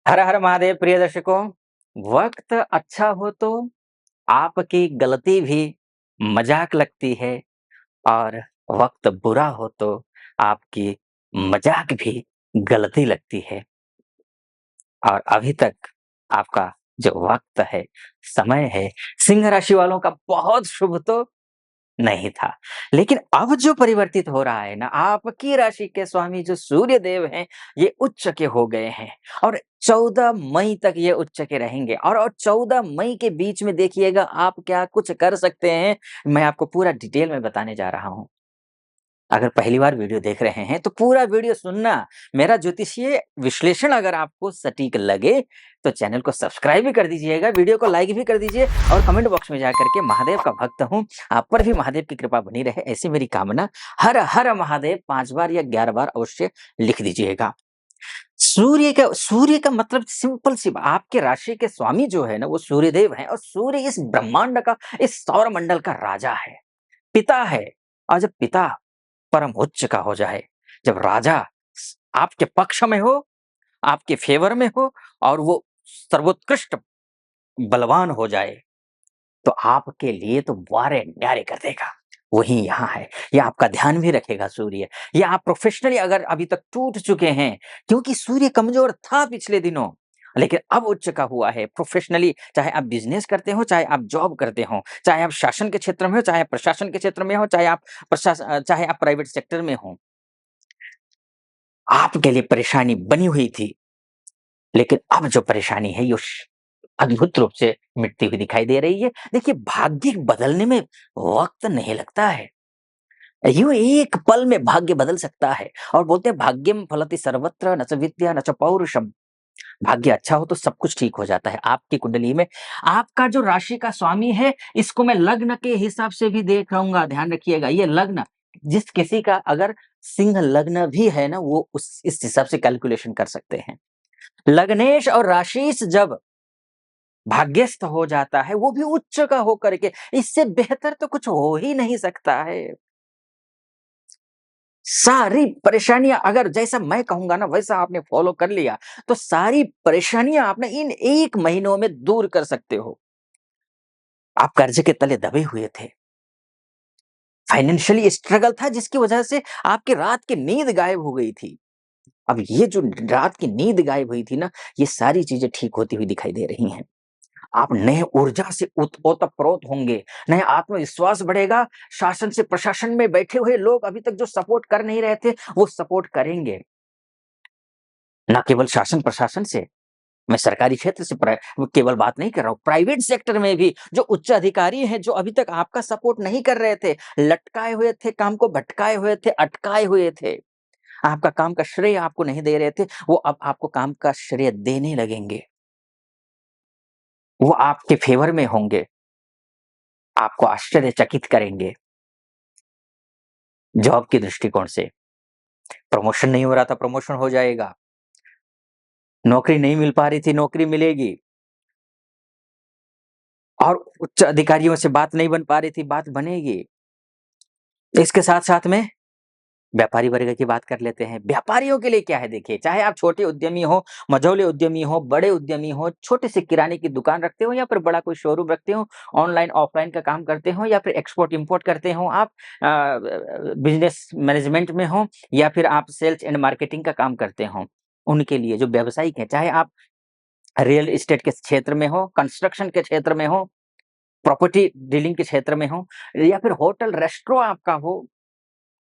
हर हर महादेव प्रिय दर्शकों। वक्त अच्छा हो तो आपकी गलती भी मजाक लगती है और वक्त बुरा हो तो आपकी मजाक भी गलती लगती है। और अभी तक आपका जो वक्त है, समय है, सिंह राशि वालों का बहुत शुभ तो नहीं था। लेकिन अब जो परिवर्तित हो रहा है ना, आपकी राशि के स्वामी जो सूर्य देव हैं, ये उच्च के हो गए हैं और 14 मई तक ये उच्च के रहेंगे और 14 मई के बीच में देखिएगा आप क्या कुछ कर सकते हैं, मैं आपको पूरा डिटेल में बताने जा रहा हूँ। अगर पहली बार वीडियो देख रहे हैं तो पूरा वीडियो सुनना। मेरा ज्योतिषीय विश्लेषण अगर आपको सटीक लगे तो चैनल को सब्सक्राइब भी कर दीजिएगा, वीडियो को लाइक भी कर दीजिए और कमेंट बॉक्स में जाकर के महादेव का भक्त हूँ, आप पर भी महादेव की कृपा बनी रहे ऐसी मेरी कामना। हर हर महादेव 5 बार या 11 बार अवश्य लिख दीजिएगा। सूर्य का मतलब सिंपल सी आपके राशि के स्वामी जो है ना वो सूर्यदेव है और सूर्य इस ब्रह्मांड का, इस सौर मंडल का राजा है, पिता है। और जब पिता परम उच्च का हो जाए, जब राजा आपके पक्ष में हो, आपके फेवर में हो और वो सर्वोत्कृष्ट बलवान हो जाए, तो आपके लिए तो वारे न्यारे कर देगा। वही यहाँ है, ये आपका ध्यान भी रखेगा सूर्य। ये आप प्रोफेशनली अगर अभी तक टूट चुके हैं, क्योंकि सूर्य कमजोर था पिछले दिनों, लेकिन अब उच्च का हुआ है प्रोफेशनली। चाहे आप बिजनेस करते हो, चाहे आप जॉब करते हो, चाहे आप शासन के क्षेत्र में हो, चाहे आप प्रशासन के क्षेत्र में हो, चाहे आप प्राइवेट सेक्टर में हो, आपके लिए परेशानी बनी हुई थी। लेकिन अब जो परेशानी है ये अद्भुत रूप से मिटती हुई दिखाई दे रही है। देखिए, भाग्य बदलने में वक्त नहीं लगता है। यूं एक पल में भाग्य बदल सकता है और बोलते हैं भाग्यम फलति सर्वत्र न च विद्या न च पौरुषम। भाग्य अच्छा हो तो सब कुछ ठीक हो जाता है। आपकी कुंडली में आपका जो राशि का स्वामी है, इसको मैं लग्न के हिसाब से भी देख रहूंगा, ध्यान रखिएगा। ये लग्न जिस किसी का अगर सिंह लग्न भी है ना, वो उस इस हिसाब से कैलकुलेशन कर सकते हैं। लग्नेश और राशिश जब भाग्यस्थ हो जाता है, वो भी उच्च का होकर के, इससे बेहतर तो कुछ हो ही नहीं सकता है। सारी परेशानियां अगर जैसा मैं कहूंगा ना वैसा आपने फॉलो कर लिया, तो सारी परेशानियां आपने इन 1 महीनों में दूर कर सकते हो। आप कर्ज के तले दबे हुए थे, फाइनेंशियली स्ट्रगल था जिसकी वजह से आपकी रात की नींद गायब हो गई थी। अब ये जो रात की नींद गायब हुई थी ना, ये सारी चीजें ठीक होती हुई दिखाई दे रही हैं। आप नए ऊर्जा से ओतप्रोत होंगे, नया आत्मविश्वास बढ़ेगा। शासन से प्रशासन में बैठे हुए लोग अभी तक जो सपोर्ट कर नहीं रहे थे, वो सपोर्ट करेंगे। ना केवल शासन प्रशासन से, मैं सरकारी क्षेत्र से केवल बात नहीं कर रहा हूँ, प्राइवेट सेक्टर में भी जो उच्च अधिकारी हैं, जो अभी तक आपका सपोर्ट नहीं कर रहे थे, लटकाए हुए थे, काम को भटकाए हुए थे, अटकाए हुए थे, आपका काम का श्रेय आपको नहीं दे रहे थे, वो अब आपको काम का श्रेय देने लगेंगे। वो आपके फेवर में होंगे, आपको आश्चर्यचकित करेंगे। जॉब के दृष्टिकोण से प्रमोशन नहीं हो रहा था, प्रमोशन हो जाएगा। नौकरी नहीं मिल पा रही थी, नौकरी मिलेगी। और उच्च अधिकारियों से बात नहीं बन पा रही थी, बात बनेगी। इसके साथ-साथ में व्यापारी वर्ग की बात कर लेते हैं। व्यापारियों के लिए क्या है देखिए, चाहे आप छोटे उद्यमी हो, मझौले उद्यमी हो, बड़े उद्यमी हो, छोटे से किराने की दुकान रखते हो या फिर बड़ा कोई शोरूम रखते हो, ऑनलाइन ऑफलाइन का काम करते हो या फिर एक्सपोर्ट इंपोर्ट करते हो आप, बिज़नेस मैनेजमेंट में हो या फिर आप सेल्स एंड मार्केटिंग का काम करते हो। उनके लिए जो व्यावसायिक हैं, चाहे आप रियल एस्टेट के क्षेत्र में हो, कंस्ट्रक्शन के क्षेत्र में हो, प्रॉपर्टी डीलिंग के क्षेत्र में हो या फिर होटल रेस्टोरेंट आपका हो,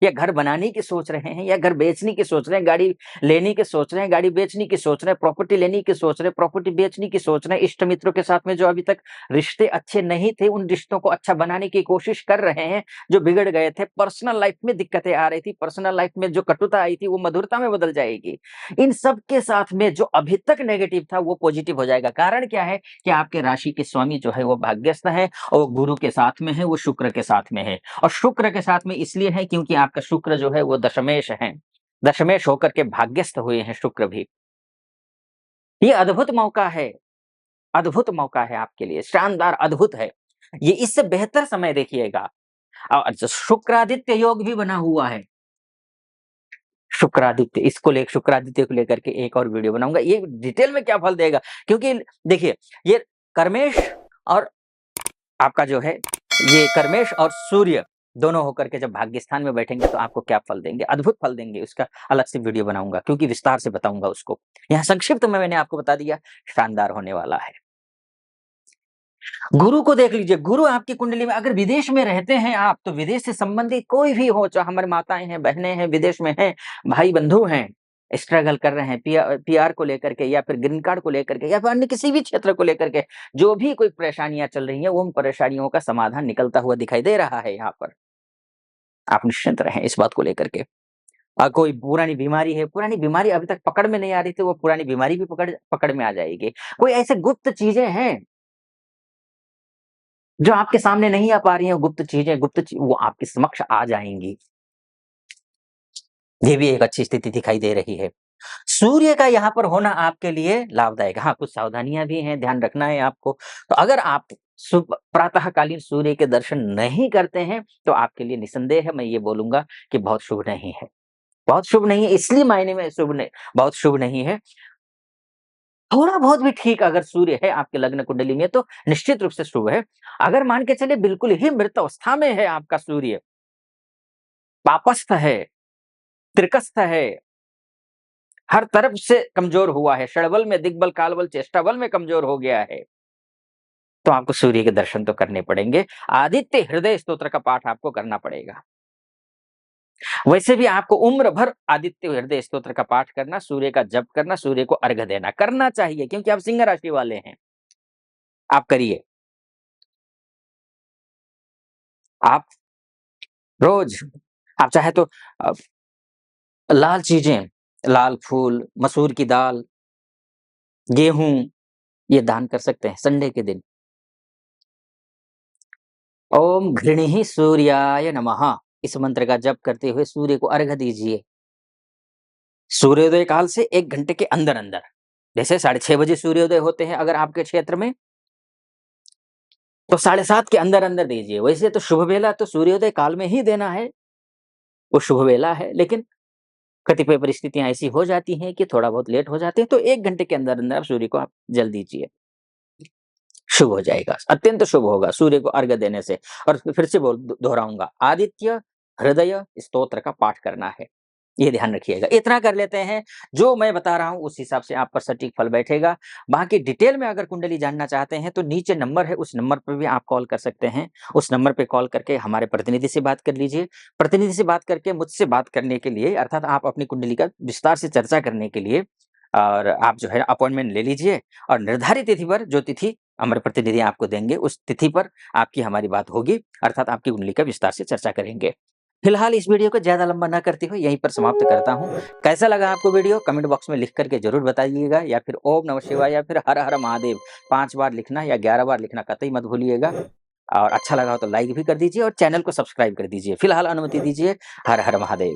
या घर बनाने की सोच रहे हैं या घर बेचने की सोच रहे हैं, गाड़ी लेने की सोच रहे हैं, गाड़ी बेचने की सोच रहे हैं, प्रॉपर्टी लेने की सोच रहे हैं, प्रॉपर्टी बेचने की सोच रहे हैं, इष्ट मित्रों के साथ में जो अभी तक रिश्ते अच्छे नहीं थे, उन रिश्तों को अच्छा बनाने की कोशिश कर रहे हैं, जो बिगड़ गए थे, पर्सनल लाइफ में दिक्कतें आ रही थी, पर्सनल लाइफ में जो कटुता आई थी, वो मधुरता में बदल जाएगी। इन सब के साथ में जो अभी तक नेगेटिव था, वो पॉजिटिव हो जाएगा। कारण क्या है कि आपके राशि के स्वामी जो है वो भाग्यस्थ है और वो गुरु के साथ में है, वो शुक्र के साथ में है। और शुक्र के साथ में इसलिए है क्योंकि आपका शुक्र जो है वो दशमेश है। दशमेश होकर के भाग्यस्थ हुए हैं शुक्र भी। ये अद्भुत मौका है आपके लिए, शानदार अद्भुत है। ये इससे बेहतर समय देखिएगा। जो शुक्रादित्य योग भी बना हुआ है। शुक्रादित्य, शुक्रादित्य को लेकर के एक और वीडियो बनाऊँगा। ये डिटेल में क्या फल देगा? क्योंकि देखिए, ये कर्मेश और आपका जो है, ये कर्मेश और सूर्य दोनों होकर के जब भाग्यस्थान में बैठेंगे तो आपको क्या फल देंगे? अद्भुत फल देंगे, उसका अलग से वीडियो बनाऊँगा क्योंकि विस्तार से बताऊँगा उसको। यहाँ संक्षिप्त में मैंने आपको बता दिया, शानदार होने वाला है। गुरु को देख लीजिए, गुरु आपकी कुंडली में अगर विदेश में रहते हैं आप, तो विदेश से संबंधित कोई भी हो, चाहे हमारी माताएँ हैं, बहनें हैं, विदेश में हैं, भाई-बंधु हैं, स्ट्रगल कर रहे हैं पीआर को लेकर के या फिर ग्रीन कार्ड को लेकर के या फिर अन्य किसी भी क्षेत्र को लेकर के, जो भी कोई परेशानियाँ चल रही हैं, उन परेशानियों का समाधान निकलता हुआ दिखाई दे रहा है यहाँ पर। आप निश्चिंत रहें इस बात को लेकर के। कोई पुरानी बीमारी है, पुरानी बीमारी अभी तक पकड़ में नहीं आ रही थी, वो पुरानी बीमारी भी पकड़ में आ जाएगी। कोई ऐसे गुप्त चीज़ें हैं जो आपके सामने नहीं आ पा रही हैं, वो आपके समक्ष आ जाएँगी। ये भी एक अच्छी स्थिति दिखाई दे रही है। सूर्य का यहाँ पर होना आपके लिए लाभदायक है। हाँ, कुछ सावधानियाँ भी हैं, ध्यान रखना है आपको। तो अगर आप प्रातःकालीन सूर्य के दर्शन नहीं करते हैं, तो आपके लिए निसंदेह मैं ये बोलूँगा कि बहुत शुभ नहीं है। बहुत शुभ नहीं है, इसलिए मायने में बहुत शुभ नहीं है। थोड़ा बहुत भी ठीक अगर सूर्य है आपके लग्न कुंडली में तो निश्चित रूप से शुभ है। अगर मान के चलिए बिल्कुल ही मृत अवस्था में है आपका सूर्य, पापस्थ है, त्रिकस्थ है, हर तरफ से कमज़ोर हुआ है, षड़बल में, दिग्बल, कालबल, चेष्टाबल में कमज़ोर हो गया है, तो आपको सूर्य के दर्शन तो करने पड़ेंगे। आदित्य हृदय स्तोत्र का पाठ आपको करना पड़ेगा। वैसे भी आपको उम्र भर आदित्य हृदय स्तोत्र का पाठ करना, सूर्य का जप करना, सूर्य को अर्घ्य देना, करना चाहिए क्योंकि आप सिंह राशि वाले हैं। आप करिए। आप रोज़ आप चाहे तो अ, लाल चीज़ें, लाल फूल, मसूर की दाल, गेहूँ ये दान कर सकते हैं संडे के दिन। ओम घृणिः सूर्याय नमः इस मंत्र का जप करते हुए सूर्य को अर्घ्य दीजिए। सूर्योदय काल से 1 घंटे के अंदर-अंदर। जैसे 6:30 बजे सूर्योदय होते हैं अगर आपके क्षेत्र में, तो 7:30 के अंदर-अंदर दीजिए। वैसे तो शुभ बेला तो सूर्योदय काल में ही देना है, वो शुभ बेला है, लेकिन कतिपय परिस्थितियाँ ऐसी हो जाती हैं कि थोड़ा बहुत लेट हो जाते हैं, तो 1 घंटे के अंदर-अंदर आप सूर्य को आप जल दीजिए। शुभ हो जाएगा, अत्यंत शुभ होगा सूर्य को अर्घ्य देने से। और फिर से दोहराऊँगा, आदित्य हृदय स्तोत्र का पाठ करना है, ये ध्यान रखिएगा। इतना कर लेते हैं, जो मैं बता रहा हूँ उस हिसाब से आप पर सटीक फल बैठेगा। बाकी डिटेल में अगर कुंडली जानना चाहते हैं तो नीचे नंबर है, उस नंबर पर भी आप कॉल कर सकते हैं। उस नंबर पे कॉल करके हमारे प्रतिनिधि से बात कर लीजिए। प्रतिनिधि से बात करके मुझसे बात करने के लिए, अर्थात आप अपनी कुंडली का विस्तार से चर्चा करने के लिए और आप जो है अपॉइंटमेंट ले लीजिए और निर्धारित तिथि पर, जो तिथि हमारे प्रतिनिधि आपको देंगे, उस तिथि पर आपकी हमारी बात होगी, अर्थात आपकी कुंडली का विस्तार से चर्चा करेंगे। फिलहाल इस वीडियो को ज़्यादा लंबा ना करते हुए यहीं पर समाप्त करता हूँ। कैसा लगा आपको वीडियो? कमेंट बॉक्स में लिख कर के ज़रूर बताइएगा, या फिर ओम नमः शिवाय या फिर हर हर महादेव 5 बार लिखना या 11 बार लिखना कतई मत भूलिएगा। और अच्छा लगा हो तो लाइक भी कर दीजिए और चैनल को सब्सक्राइब कर दीजिए। फिलहाल अनुमति दीजिए। हर हर महादेव।